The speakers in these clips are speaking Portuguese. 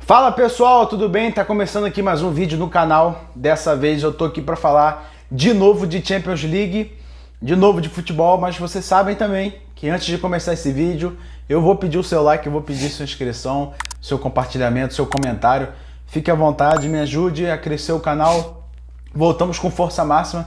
Fala pessoal, tudo bem? Tá começando aqui mais um vídeo no canal. Dessa vez eu tô aqui para falar de novo de Champions League, de novo de futebol, mas vocês sabem também que antes de começar esse vídeo eu vou pedir o seu like, eu vou pedir sua inscrição, seu compartilhamento, seu comentário. Fique à vontade, me ajude a crescer o canal. Voltamos com força máxima.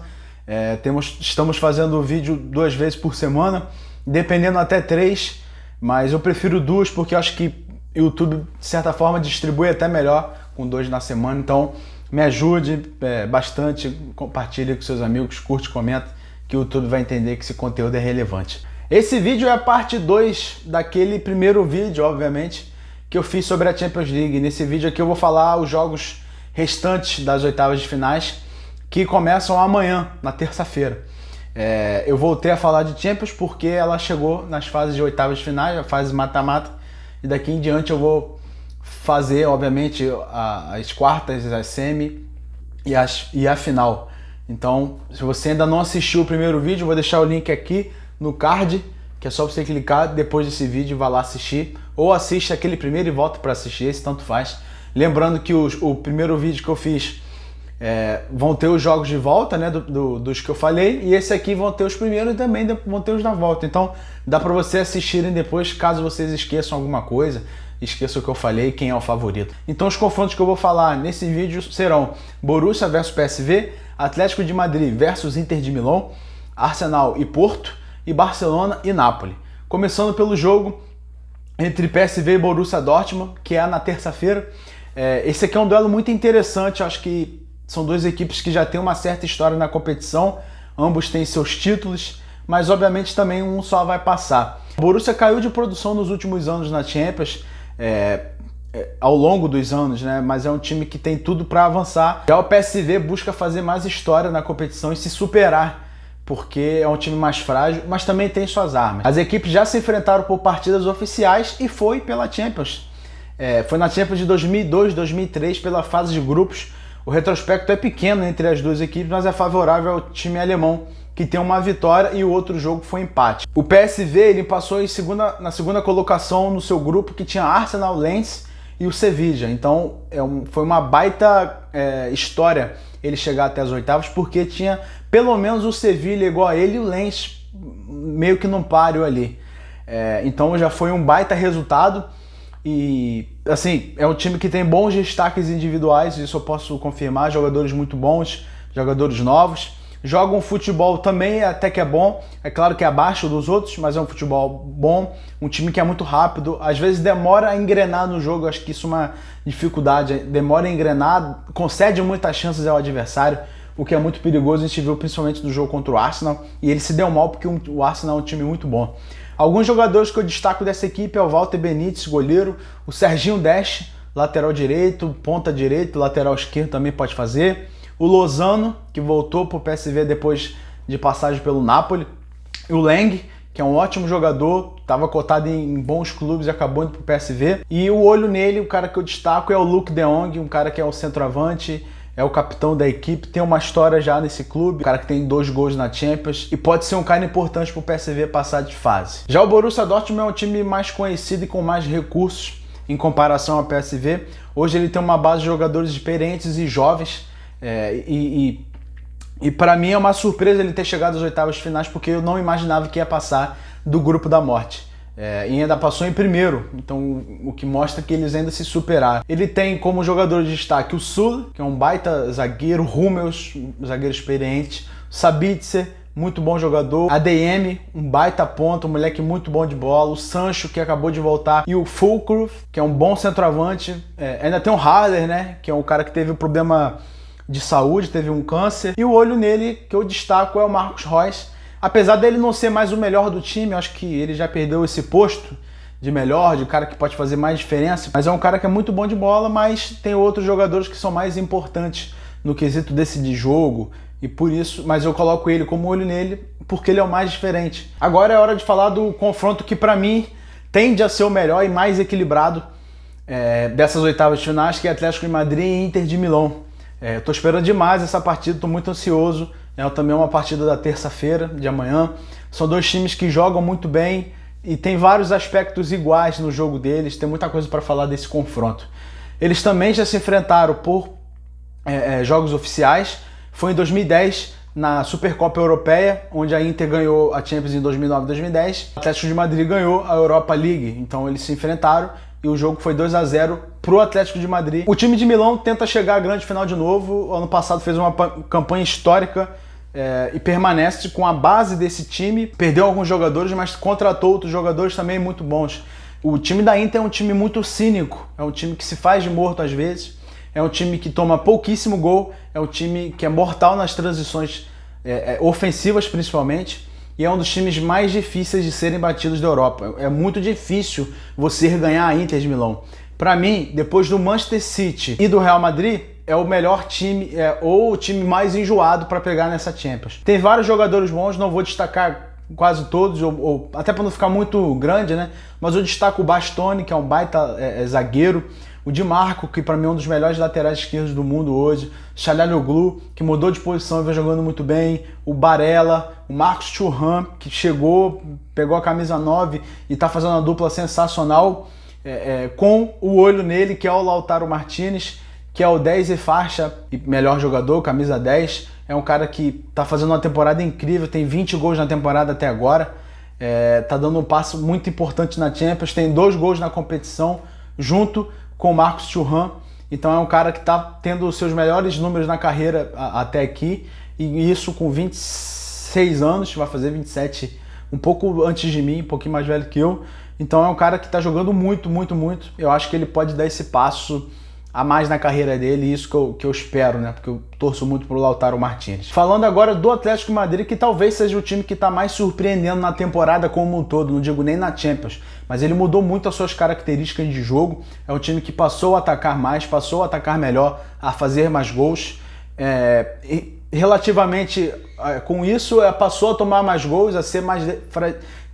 Estamos fazendo vídeo 2 vezes por semana, dependendo até 3, mas eu prefiro 2 porque eu acho que o YouTube, de certa forma, distribui até melhor com 2 na semana. Então, me ajude bastante, compartilhe com seus amigos, curte, comenta, que o YouTube vai entender que esse conteúdo é relevante. Esse vídeo é a parte 2 daquele primeiro vídeo, obviamente, que eu fiz sobre a Champions League. Nesse vídeo aqui eu vou falar os jogos restantes das oitavas de finais, que começam amanhã, na terça-feira. Eu voltei a falar de Champions porque ela chegou nas fases de oitavas de finais, a fase mata-mata, e daqui em diante eu vou fazer, obviamente, as quartas, as semi e a final. Então, se você ainda não assistiu o primeiro vídeo, eu vou deixar o link aqui no card, que é só você clicar depois desse vídeo e vai lá assistir. Ou assiste aquele primeiro e volta para assistir, esse tanto faz. Lembrando que o primeiro vídeo que eu fiz vão ter os jogos de volta, né, dos que eu falei, e esse aqui vão ter os primeiros e também vão ter os da volta. Então dá para vocês assistirem depois, caso vocês esqueçam alguma coisa, esqueçam o que eu falei, quem é o favorito. Então os confrontos que eu vou falar nesse vídeo serão Borussia versus PSV, Atlético de Madrid versus Inter de Milão, Arsenal e Porto, e Barcelona e Napoli. Começando pelo jogo entre PSV e Borussia Dortmund, que é na terça-feira. Esse aqui é um duelo muito interessante, eu acho que são duas equipes que já têm uma certa história na competição, ambos têm seus títulos, mas obviamente também um só vai passar. O Borussia caiu de produção nos últimos anos na Champions, ao longo dos anos, né? Mas é um time que tem tudo para avançar. Já o PSV busca fazer mais história na competição e se superar, porque é um time mais frágil, mas também tem suas armas. As equipes já se enfrentaram por partidas oficiais e foi pela Champions. Foi na Champions de 2002, 2003, pela fase de grupos. O retrospecto é pequeno entre as duas equipes, mas é favorável ao time alemão, que tem uma vitória e o outro jogo foi empate. O PSV ele passou na segunda colocação no seu grupo, que tinha Arsenal, Lens e o Sevilla. Então foi uma baita história ele chegar até as oitavas, porque tinha pelo menos o Sevilla igual a ele e o Lens meio que num páreo ali. Então já foi um baita resultado. E assim, é um time que tem bons destaques individuais, isso eu posso confirmar, jogadores muito bons, jogadores novos, jogam um futebol também até que é bom, é claro que é abaixo dos outros, mas é um futebol bom, um time que é muito rápido, às vezes demora a engrenar no jogo, acho que isso é uma dificuldade, demora a engrenar, concede muitas chances ao adversário, o que é muito perigoso, a gente viu principalmente no jogo contra o Arsenal, e ele se deu mal porque o Arsenal é um time muito bom. Alguns jogadores que eu destaco dessa equipe é o Walter Benítez, goleiro, o Serginho Dest, lateral direito, ponta direito, lateral esquerdo também pode fazer, o Lozano, que voltou para o PSV depois de passagem pelo Napoli, e o Leng, que é um ótimo jogador, estava cotado em bons clubes e acabou indo para o PSV, e o olho nele, o cara que eu destaco é o Luuk de Jong, um cara que é o centroavante, é o capitão da equipe, tem uma história já nesse clube, um cara que tem 2 gols na Champions e pode ser um cara importante para o PSV passar de fase. Já o Borussia Dortmund é um time mais conhecido e com mais recursos em comparação ao PSV. Hoje ele tem uma base de jogadores experientes e jovens e para mim é uma surpresa ele ter chegado às oitavas de finais, porque eu não imaginava que ia passar do grupo da morte. E ainda passou em primeiro, então o que mostra que eles ainda se superaram. Ele tem como jogador de destaque o Sul, que é um baita zagueiro, Hummels, um zagueiro experiente, Sabitzer, muito bom jogador, ADM, um baita ponta, um moleque muito bom de bola, o Sancho, que acabou de voltar, e o Füllkrug, que é um bom centroavante, ainda tem o Haller, né, que é um cara que teve um problema de saúde, teve um câncer, e o olho nele que eu destaco é o Marcos Reus. Apesar dele não ser mais o melhor do time, eu acho que ele já perdeu esse posto de melhor, de cara que pode fazer mais diferença, mas é um cara que é muito bom de bola, mas tem outros jogadores que são mais importantes no quesito desse de jogo, e por isso, mas eu coloco ele como olho nele, porque ele é o mais diferente. Agora é hora de falar do confronto que para mim tende a ser o melhor e mais equilibrado dessas oitavas de finais, que é Atlético de Madrid e Inter de Milão. Eu tô esperando demais essa partida, tô muito ansioso. Também é uma partida da terça-feira, de amanhã. São dois times que jogam muito bem e tem vários aspectos iguais no jogo deles. Tem muita coisa para falar desse confronto. Eles também já se enfrentaram por jogos oficiais. Foi em 2010, na Supercopa Europeia, onde a Inter ganhou a Champions em 2009 e 2010. O Atlético de Madrid ganhou a Europa League, então eles se enfrentaram e o jogo foi 2-0 pro Atlético de Madrid. O time de Milão tenta chegar à grande final de novo. O ano passado fez uma campanha histórica e permanece com a base desse time. Perdeu alguns jogadores, mas contratou outros jogadores também muito bons. O time da Inter é um time muito cínico, é um time que se faz de morto às vezes, é um time que toma pouquíssimo gol, é um time que é mortal nas transições ofensivas principalmente, e é um dos times mais difíceis de serem batidos da Europa. É muito difícil você ganhar a Inter de Milão. Para mim, depois do Manchester City e do Real Madrid, é o melhor time, ou o time mais enjoado para pegar nessa Champions. Tem vários jogadores bons, não vou destacar quase todos, ou até para não ficar muito grande, né? Mas eu destaco o Bastoni, que é um baita zagueiro, o Di Marco, que para mim é um dos melhores laterais esquerdos do mundo hoje, Çalhanoğlu, que mudou de posição e vem jogando muito bem, o Barella, o Marcos Thuram, que chegou, pegou a camisa 9 e está fazendo uma dupla sensacional, com o olho nele, que é o Lautaro Martinez, que é o 10 e faixa e melhor jogador, camisa 10. É um cara que tá fazendo uma temporada incrível, tem 20 gols na temporada até agora, tá dando um passo muito importante na Champions, tem 2 gols na competição, junto com o Marcos Thuram. Então é um cara que tá tendo os seus melhores números na carreira até aqui, e isso com 26 anos, vai fazer 27, um pouco antes de mim, um pouquinho mais velho que eu. Então é um cara que tá jogando muito, muito, muito. Eu acho que ele pode dar esse passo a mais na carreira dele, e isso que eu espero, né? Porque eu torço muito pro Lautaro Martinez. Falando agora do Atlético de Madrid, que talvez seja o time que tá mais surpreendendo na temporada como um todo, não digo nem na Champions, mas ele mudou muito as suas características de jogo. É um time que passou a atacar mais, passou a atacar melhor, a fazer mais gols. E relativamente com isso, passou a tomar mais gols, a ser mais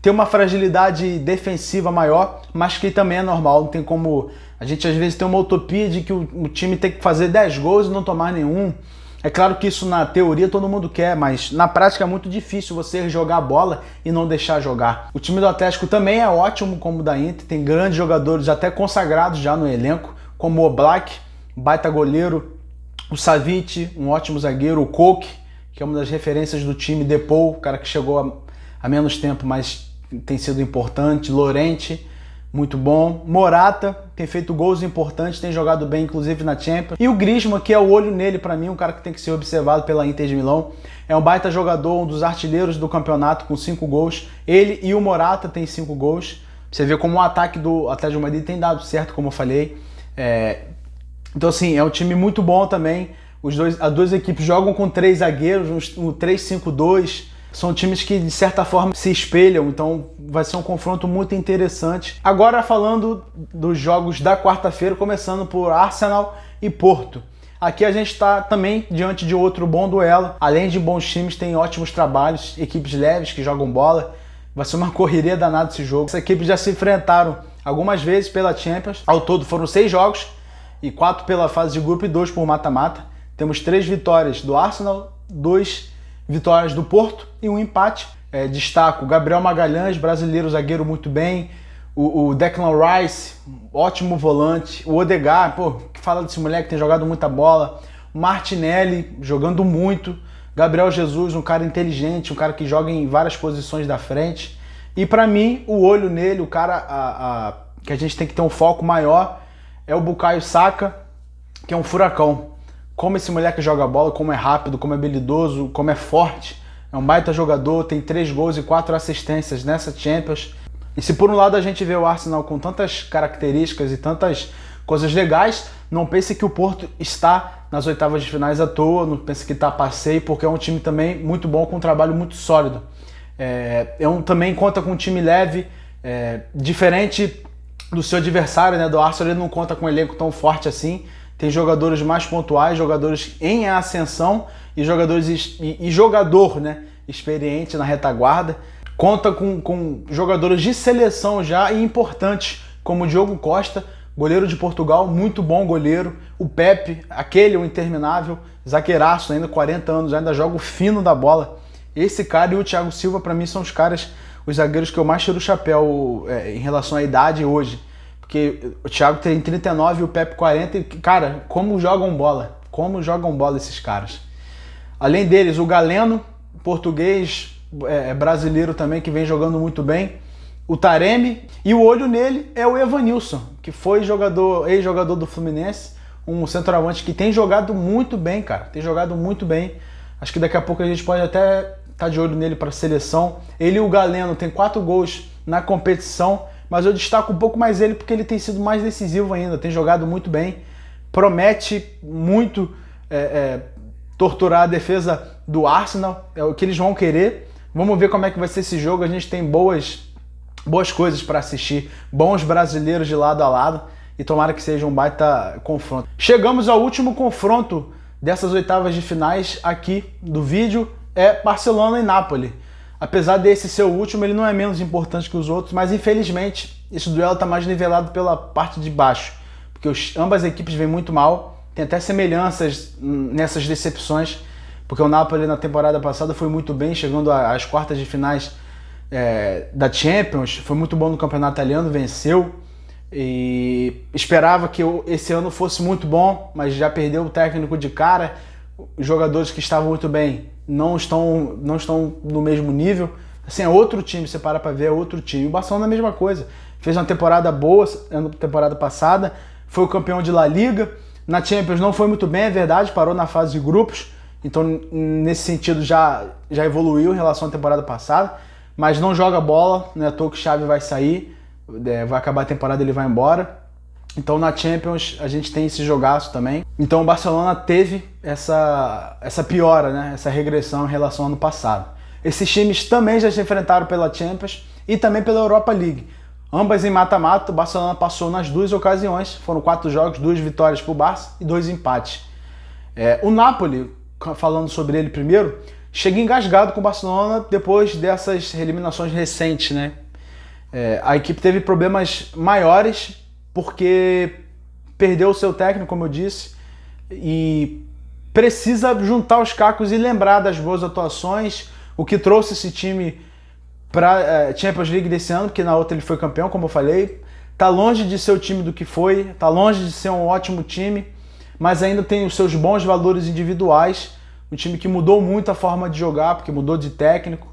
ter uma fragilidade defensiva maior, mas que também é normal, não tem como. A gente às vezes tem uma utopia de que o time tem que fazer 10 gols e não tomar nenhum. É claro que isso na teoria todo mundo quer, mas na prática é muito difícil você jogar a bola e não deixar jogar. O time do Atlético também é ótimo como o da Inter, tem grandes jogadores até consagrados já no elenco, como o Oblak, baita goleiro, o Savic, um ótimo zagueiro, o Koke, que é uma das referências do time, Depou, o cara que chegou há menos tempo, mas tem sido importante, Llorente, muito bom. Morata tem feito gols importantes, tem jogado bem, inclusive na Champions. E o Griezmann, que é o olho nele para mim, um cara que tem que ser observado pela Inter de Milão. É um baita jogador, um dos artilheiros do campeonato com 5 gols. Ele e o Morata têm 5 gols. Você vê como o ataque do Atlético de Madrid tem dado certo, como eu falei. Então assim, é um time muito bom também. As duas equipes jogam com 3 zagueiros, um 3-5-2. São times que, de certa forma, se espelham, então vai ser um confronto muito interessante. Agora, falando dos jogos da quarta-feira, começando por Arsenal e Porto. Aqui a gente está também diante de outro bom duelo. Além de bons times, tem ótimos trabalhos, equipes leves que jogam bola. Vai ser uma correria danada esse jogo. Essas equipes já se enfrentaram algumas vezes pela Champions. Ao todo foram 6 jogos, e 4 pela fase de grupo e 2 por mata-mata. Temos 3 vitórias do Arsenal, 2 vitórias do Porto e um empate. Destaco Gabriel Magalhães, brasileiro, zagueiro muito bem. O Declan Rice, ótimo volante. O Odegaard, que fala desse moleque que tem jogado muita bola. O Martinelli, jogando muito. Gabriel Jesus, um cara inteligente, um cara que joga em várias posições da frente. E para mim, o olho nele, o cara que a gente tem que ter um foco maior, é o Bukayo Saka, que é um furacão. Como esse moleque joga bola, como é rápido, como é habilidoso, como é forte. É um baita jogador, tem 3 gols e 4 assistências nessa Champions. E se por um lado a gente vê o Arsenal com tantas características e tantas coisas legais, não pense que o Porto está nas oitavas de finais à toa, não pense que está a passeio, porque é um time também muito bom, com um trabalho muito sólido. Também conta com um time leve, diferente do seu adversário, né? Do Arsenal, ele não conta com um elenco tão forte assim. Tem jogadores mais pontuais, jogadores em ascensão e jogador, né, experiente na retaguarda. Conta com jogadores de seleção já e importantes, como o Diogo Costa, goleiro de Portugal, muito bom goleiro. O Pepe, o interminável, zagueiraço, ainda 40 anos, ainda joga o fino da bola. Esse cara e o Thiago Silva, para mim, são os zagueiros que eu mais tiro o chapéu em relação à idade hoje. porque o Thiago tem 39 e o Pepe 40, e, cara, como jogam bola esses caras. Além deles, o Galeno, português, brasileiro também, que vem jogando muito bem, o Taremi, e o olho nele é o Evanilson, que foi ex-jogador do Fluminense, um centroavante que tem jogado muito bem, cara, tem jogado muito bem. Acho que daqui a pouco a gente pode até estar de olho nele para a seleção. Ele e o Galeno tem 4 gols na competição, mas eu destaco um pouco mais ele porque ele tem sido mais decisivo ainda, tem jogado muito bem, promete muito torturar a defesa do Arsenal, é o que eles vão querer. Vamos ver como é que vai ser esse jogo, a gente tem boas coisas para assistir, bons brasileiros de lado a lado, e tomara que seja um baita confronto. Chegamos ao último confronto dessas oitavas de finais aqui do vídeo, é Barcelona e Napoli. Apesar desse ser o último, ele não é menos importante que os outros, mas infelizmente esse duelo está mais nivelado pela parte de baixo, porque ambas as equipes vêm muito mal, tem até semelhanças nessas decepções, porque o Napoli na temporada passada foi muito bem, chegando às quartas de finais da Champions, foi muito bom no campeonato italiano, venceu, e esperava que esse ano fosse muito bom, mas já perdeu o técnico de cara, os jogadores que estavam muito bem não estão no mesmo nível, assim, é outro time, você para ver, é outro time. O Barcelona é a mesma coisa, fez uma temporada boa na temporada passada, foi o campeão de La Liga, na Champions não foi muito bem, é verdade, parou na fase de grupos, então nesse sentido já evoluiu em relação à temporada passada, mas não joga bola, não é à toa que o Xavi vai sair, vai acabar a temporada e ele vai embora. Então na Champions a gente tem esse jogaço também. Então o Barcelona teve essa piora, né? Essa regressão em relação ao ano passado. Esses times também já se enfrentaram pela Champions e também pela Europa League. Ambas em mata-mata, o Barcelona passou nas 2 ocasiões, foram 4 jogos, 2 vitórias para o Barça e 2 empates. O Napoli, falando sobre ele primeiro, chega engasgado com o Barcelona depois dessas eliminações recentes, né? A equipe teve problemas maiores porque perdeu o seu técnico, como eu disse, e precisa juntar os cacos e lembrar das boas atuações, o que trouxe esse time para a Champions League desse ano, porque na outra ele foi campeão, como eu falei. Tá longe de ser o time do que foi, tá longe de ser um ótimo time, mas ainda tem os seus bons valores individuais, um time que mudou muito a forma de jogar, porque mudou de técnico,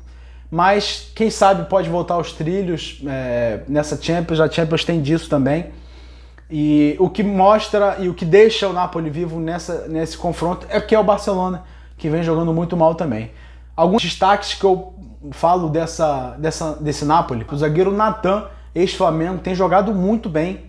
mas quem sabe pode voltar aos trilhos nessa Champions, a Champions tem disso também. E o que mostra e o que deixa o Napoli vivo nesse confronto é que é o Barcelona, que vem jogando muito mal também. Alguns destaques que eu falo desse Napoli: o zagueiro Nathan, ex-Flamengo, tem jogado muito bem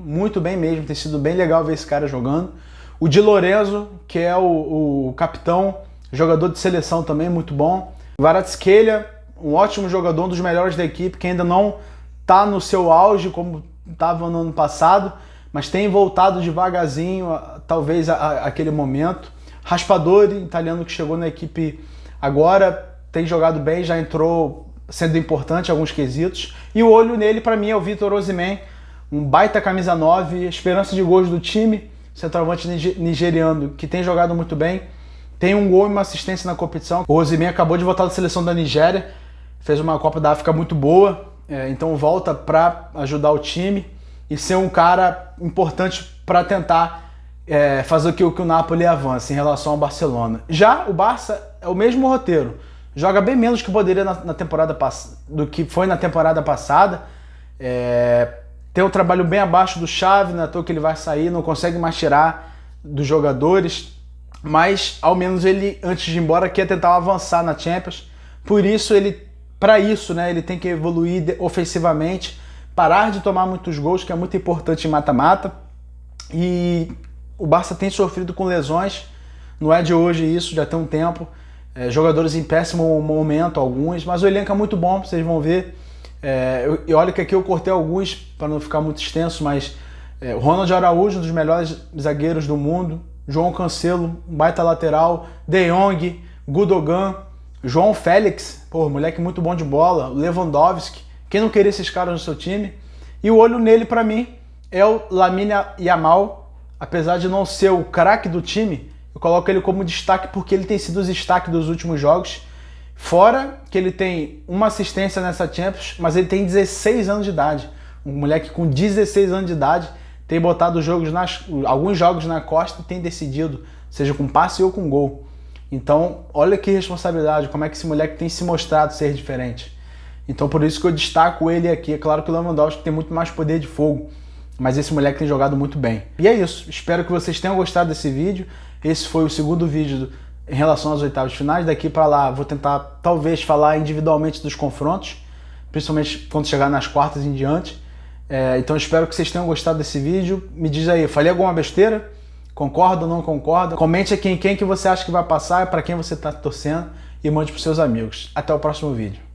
mesmo, tem sido bem legal ver esse cara jogando. O Di Lorenzo, que é o capitão, jogador de seleção também, muito bom. O Kvaratskhelia, um ótimo jogador, um dos melhores da equipe, que ainda não está no seu auge como estava no ano passado, mas tem voltado devagarzinho, talvez aquele momento. Raspadori, italiano que chegou na equipe agora, tem jogado bem, já entrou sendo importante em alguns quesitos. E o olho nele, para mim, é o Victor Osimhen, um baita camisa 9, esperança de gols do time, centroavante nigeriano que tem jogado muito bem, tem um gol e uma assistência na competição. O Osimhen acabou de voltar da seleção da Nigéria, fez uma Copa da África muito boa, então volta para ajudar o time e ser um cara importante para tentar fazer com que o Napoli avance em relação ao Barcelona. Já o Barça é o mesmo roteiro, joga bem menos que poderia na temporada do que foi na temporada passada, tem um trabalho bem abaixo do Xavi, não é à toa que ele vai sair, não consegue mais tirar dos jogadores, mas ao menos ele, antes de ir embora, quer tentar avançar na Champions. Por isso, para isso, né, ele tem que evoluir ofensivamente, parar de tomar muitos gols, que é muito importante em mata-mata. E o Barça tem sofrido com lesões, não é de hoje isso, já tem um tempo. Jogadores em péssimo momento, alguns, mas o elenco é muito bom, vocês vão ver. E olha que aqui eu cortei alguns para não ficar muito extenso, mas o Ronald Araújo, um dos melhores zagueiros do mundo, João Cancelo, um baita lateral, De Jong, Gundogan, João Félix, moleque muito bom de bola, Lewandowski, quem não queria esses caras no seu time? E o olho nele, para mim, é o Lamine Yamal, apesar de não ser o craque do time, eu coloco ele como destaque porque ele tem sido o destaque dos últimos jogos, fora que ele tem uma assistência nessa Champions, mas ele tem 16 anos de idade. Um moleque com 16 anos de idade tem botado alguns jogos na costa e tem decidido, seja com passe ou com gol. Então, olha que responsabilidade, como é que esse moleque tem se mostrado ser diferente. Então, por isso que eu destaco ele aqui. É claro que o Lewandowski tem muito mais poder de fogo, mas esse moleque tem jogado muito bem. E é isso, espero que vocês tenham gostado desse vídeo. Esse foi o segundo vídeo em relação às oitavas de finais. Daqui para lá vou tentar talvez falar individualmente dos confrontos, principalmente quando chegar nas quartas em diante. Então espero que vocês tenham gostado desse vídeo. Me diz aí, falei alguma besteira? Concorda ou não concorda? Comente aqui em quem que você acha que vai passar e para quem você está torcendo e mande para os seus amigos. Até o próximo vídeo.